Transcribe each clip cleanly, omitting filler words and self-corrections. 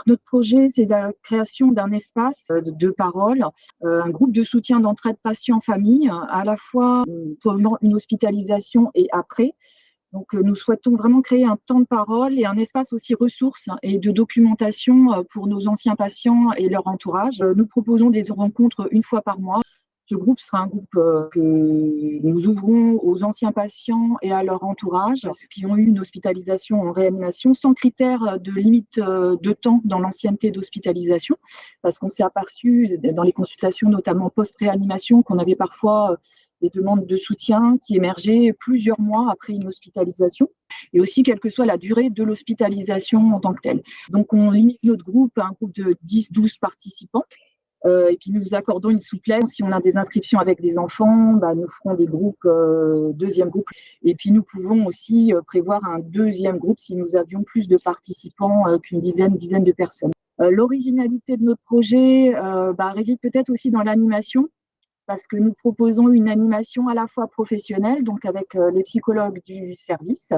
Notre projet, c'est la création d'un espace de parole, un groupe de soutien d'entraide patient-famille, à la fois pendant une hospitalisation et après. Donc, nous souhaitons vraiment créer un temps de parole et un espace aussi ressources et de documentation pour nos anciens patients et leur entourage. Nous proposons des rencontres une fois par mois. Ce groupe sera un groupe que nous ouvrons aux anciens patients et à leur entourage qui ont eu une hospitalisation en réanimation sans critère de limite de temps dans l'ancienneté d'hospitalisation, parce qu'on s'est aperçu dans les consultations, notamment post-réanimation, qu'on avait parfois des demandes de soutien qui émergeaient plusieurs mois après une hospitalisation, et aussi quelle que soit la durée de l'hospitalisation en tant que telle. Donc on limite notre groupe à un groupe de 10-12 participants. Et puis nous accordons une souplesse. Si on a des inscriptions avec des enfants, nous ferons des groupes, deuxième groupe. Et puis nous pouvons aussi prévoir un deuxième groupe si nous avions plus de participants qu'une dizaine de personnes. L'originalité de notre projet réside peut-être aussi dans l'animation, parce que nous proposons une animation à la fois professionnelle, donc avec les psychologues du service,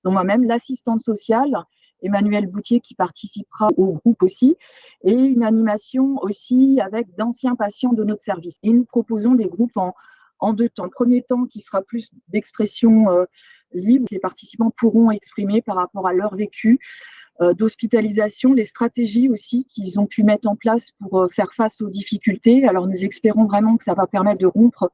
dont moi-même, l'assistante sociale, Emmanuelle Boutier, qui participera au groupe aussi, et une animation aussi avec d'anciens patients de notre service. Et nous proposons des groupes en deux temps. Le premier temps qui sera plus d'expression libre, les participants pourront exprimer par rapport à leur vécu d'hospitalisation, les stratégies aussi qu'ils ont pu mettre en place pour faire face aux difficultés. Alors nous espérons vraiment que ça va permettre de rompre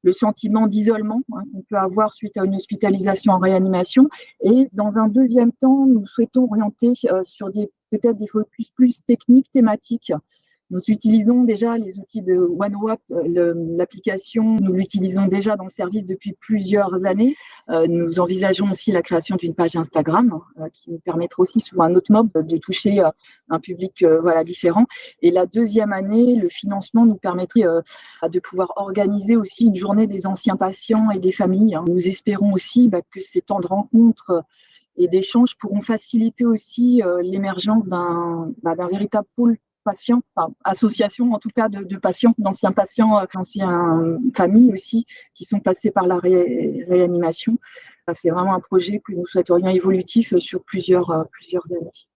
le sentiment d'isolement qu'on peut avoir suite à une hospitalisation en réanimation. Et dans un deuxième temps, nous souhaitons orienter sur peut-être des focus plus techniques, thématiques. Nous utilisons déjà les outils de OneWap, l'application, nous l'utilisons déjà dans le service depuis plusieurs années. Nous envisageons aussi la création d'une page Instagram qui nous permettra aussi sous un autre mode de toucher un public différent. Et la deuxième année, le financement nous permettrait de pouvoir organiser aussi une journée des anciens patients et des familles. Nous espérons aussi que ces temps de rencontres et d'échanges pourront faciliter aussi l'émergence d'un véritable pôle patients, association en tout cas de patients, d'anciens patients, d'anciens familles aussi, qui sont passés par la réanimation. C'est vraiment un projet que nous souhaiterions évolutif sur plusieurs années.